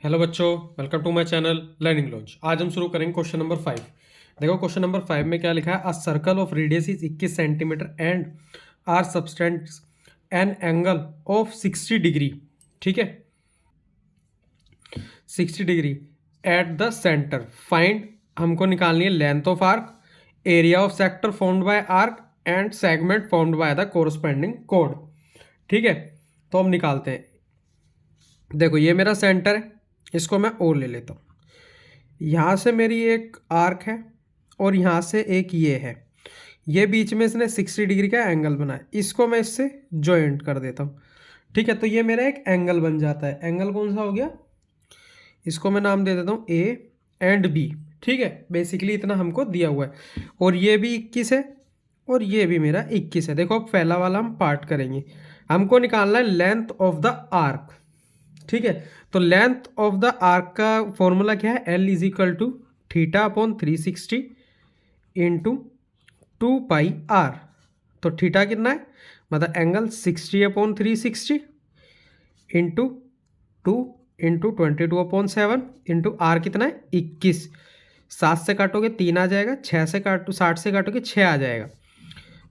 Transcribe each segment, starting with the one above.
Hello बच्चों, welcome to my channel learning launch. आज हम शुरू करेंगे क्वेश्चन नंबर 5। देखो क्वेश्चन नंबर 5 में क्या लिखा है। A circle of radius is 21 centimetre and are substance an angle of 60 degree. ठीक है, 60 degree at the centre. Find, हमको निकालनी है length of arc, area of sector formed by arc and segment formed by the corresponding कोड। ठीक है, तो हम निकालते हैं। देखो ये मेरा सेंटर है, इसको मैं ओ ले लेता हूँ। यहाँ से मेरी एक आर्क है और यहाँ से एक ये है। ये बीच में इसने 60 डिग्री का एंगल बनाया, इसको मैं इससे जॉइंट कर देता हूँ। ठीक है, तो ये मेरा एक एंगल बन जाता है। एंगल कौन सा हो गया, इसको मैं नाम दे देता हूँ ए एंड बी। ठीक है, बेसिकली इतना हमको दिया हुआ है और ये भी 21 है और ये भी मेरा 21 है। देखो अब पहला वाला हम पार्ट करेंगे। हमको निकालना है लेंथ ऑफ द आर्क। ठीक है, तो लेंथ ऑफ द आर्क का फॉर्मूला क्या है, L is equal to theta upon 360 into 2 pi R. तो थीटा कितना है, मतलब angle 60 upon 360 into 2 into 22/7 into R कितना है 21। 7 से काटोगे 3 आ जाएगा, 6 से काटो 60 से काटोगे 6 आ जाएगा,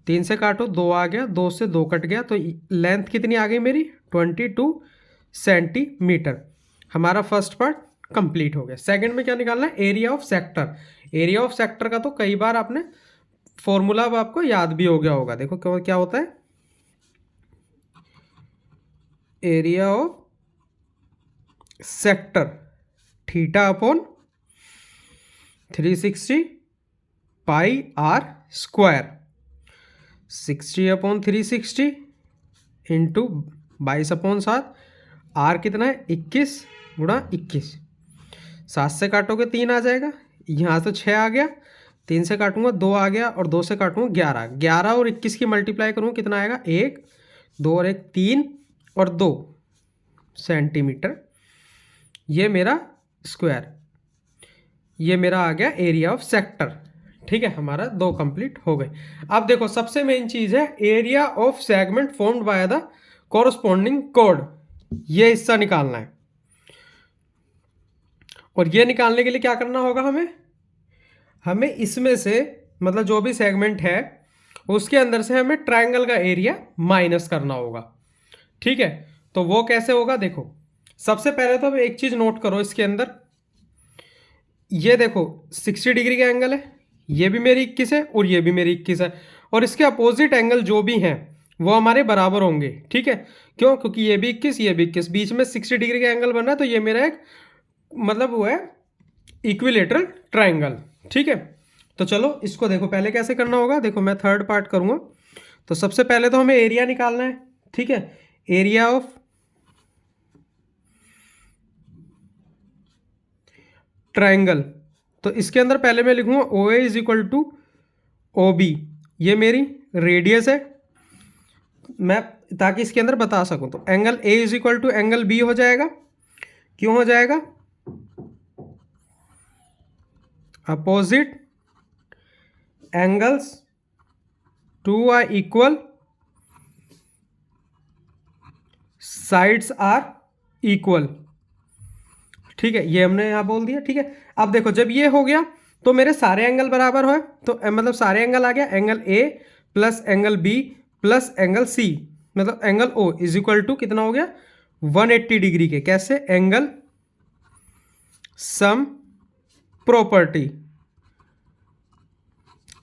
3 से काटो 2 आ गया, 2 से 2 कट गया, तो लेंथ कितनी आ गई मेरी 22 सेंटीमीटर। हमारा फर्स्ट पार्ट कंप्लीट हो गया। सेकंड में क्या निकालना है, area of sector. Area of sector का तो कई बार आपने फॉर्मूला अब आपको याद भी हो गया होगा। देखो क्या क्या होता है, area of sector theta upon 360 pi R square. 60 upon 360 into 22/7, R कितना है 21 गुणा 21। 7 से काटोगे 3 आ जाएगा, यहाँ से 6 आ गया, 3 से काटूंगा 2 आ गया और 2 से काटूंगा 11। 11 और 21 की मल्टीप्लाई करूँगा कितना आएगा, 1 2 और 1 3 और 2 सेंटीमीटर। ये मेरा स्क्वायर, ये मेरा आ गया एरिया ऑफ सेक्टर। ठीक है, हमारा 2 कंप्लीट हो गए। अब देखो सबसे मेन चीज है area of segment formed by the corresponding code. ये हिस्सा निकालना है और ये निकालने के लिए क्या करना होगा, हमें इसमें से मतलब जो भी सेगमेंट है उसके अंदर से हमें ट्रायंगल का एरिया माइनस करना होगा। ठीक है, तो वो कैसे होगा, देखो सबसे पहले तो अब एक चीज नोट करो इसके अंदर। ये देखो 60 डिग्री का एंगल है, ये भी मेरी 21 है और ये भी मेरी 21 है, और इसके अपोजिट एंगल जो भी हैं वो हमारे बराबर होंगे। ठीक है, क्यों, क्योंकि ये भी 21 ये भी 21, बीच में 60 डिग्री का एंगल बन रहा है, तो ये मेरा एक मतलब वो है इक्विलेटरल ट्राइंगल। ठीक है, तो चलो इसको देखो पहले कैसे करना होगा। देखो मैं थर्ड पार्ट करूंगा, तो सबसे पहले तो हमें एरिया निकालना है। ठीक है, एरिया ऑफ ट्राइंगल, तो इसके अंदर पहले मैं लिखूंगा O A is equal to O B. ये मेरी रेडियस है, मैं ताकि इसके अंदर बता सकूं, तो angle A is equal to angle B हो जाएगा। क्यों हो जाएगा, opposite angles to are equal, sides are equal. ठीक है, ये हमने यहां बोल दिया। ठीक है, अब देखो जब ये हो गया तो मेरे सारे एंगल बराबर हो, तो मतलब सारे एंगल आ गया, angle A plus angle B plus angle C, मतलब angle O is equal to कितना हो गया 180 डिग्री के। कैसे, एंगल सम प्रॉपर्टी।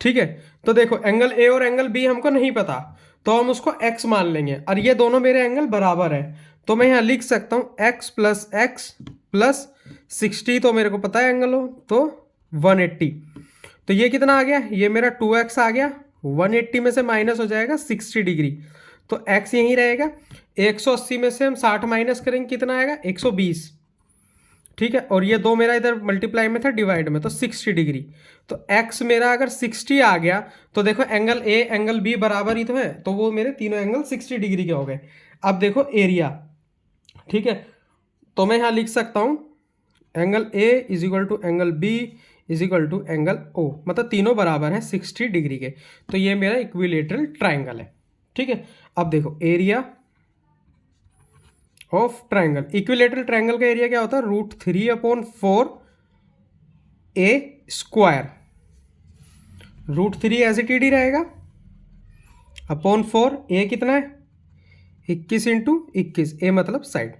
ठीक है, तो देखो एंगल ए और एंगल बी हमको नहीं पता, तो हम उसको एक्स मान लेंगे, और ये दोनों मेरे एंगल बराबर है, तो मैं यहां लिख सकता हूं एक्स प्लस 60, तो मेरे को पता है एंगल हो, तो 180। तो ये कितना आ गया, ये मेरा 2x आ गया, 180 में से माइनस हो जाएगा 60 डिग्री, तो x यहीं रहेगा। 180 में से हम 60 माइनस करेंगे, कितना आएगा 120। ठीक है, और ये दो मेरा इधर मल्टीप्लाई में था डिवाइड में, तो 60 डिग्री। तो x मेरा अगर 60 आ गया, तो देखो एंगल ए एंगल बी बराबर ही तो है, तो वो मेरे तीनों एंगल 60 डिग्री के हो गए। अब देखो एरिया, ठीक है, तो मैं यहाँ लिख सकता हूँ angle A is equal to angle B is equal to angle O, मतलब तीनों बराबर है 60 डिग्री के, तो ये मेरा इक्विलेटरल ट्राइंगल है। ठीक है, अब देखो area of triangle. Equilateral triangle का एरिया क्या होता है? √3/4 ए स्क्वायर। √3 एज इट रहेगा अपॉन 4। ए कितना है? 21 इंटू 21, ए मतलब साइड।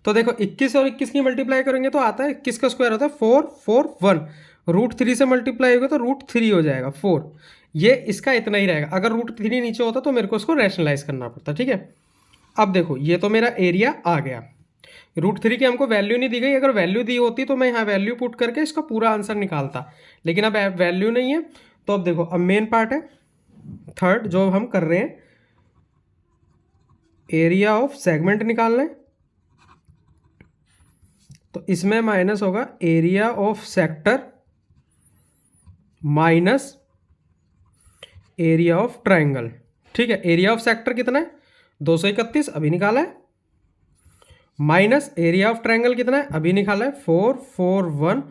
तो देखो 21 और 21 की मल्टीप्लाई करेंगे तो आता है 21 का स्क्वायर होता है 4 4 1। √3 से मल्टीप्लाई होगा तो √3 हो जाएगा 4। ये इसका इतना ही रहेगा। अगर √3 नीचे होता तो मेरे को इसको रैशनलाइज करना पड़ता, ठीक है। अब देखो ये तो मेरा एरिया आ गया। √3 की हमको वैल्यू नहीं दी गई, अगर वैल्यू दी होती तो मैं यहाँ वैल्यू पुट करके इसका पूरा आंसर निकालता, लेकिन अब वैल्यू नहीं है। तो अब देखो अब मेन पार्ट है थर्ड जो हम कर रहे हैं, एरिया ऑफ सेगमेंट निकालना है। तो इसमें माइनस होगा area of sector minus area of triangle, ठीक है। एरिया ऑफ सेक्टर कितना है? 231 अभी निकाला है, माइनस एरिया ऑफ ट्राइंगल कितना है? अभी निकाला है 441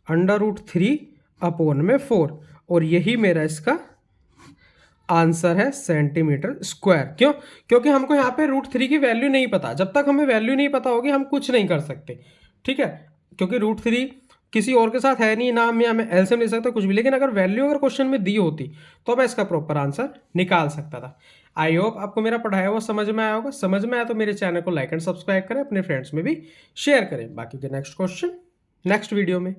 √3 अपॉन में 4। और यही मेरा इसका आंसर है सेंटीमीटर स्क्वायर। क्यों? क्योंकि हमको यहाँ पे √3 की वैल्यू नहीं पता। जब तक हमें वैल्यू नहीं पता होगी हम कुछ नहीं कर सकते, ठीक है। क्योंकि √3 किसी और के साथ है नहीं, ना हम यहाँ में एलसीएम ले सकते कुछ भी, लेकिन अगर वैल्यू अगर क्वेश्चन में दी होती तो मैं इसका प्रॉपर आंसर निकाल सकता था। आई होप आपको मेरा पढ़ाया हुआ समझ में आया होगा। समझ में आया तो मेरे चैनल को लाइक एंड सब्सक्राइब करें, अपने फ्रेंड्स में भी शेयर करें। बाकी के नेक्स्ट क्वेश्चन नेक्स्ट वीडियो में।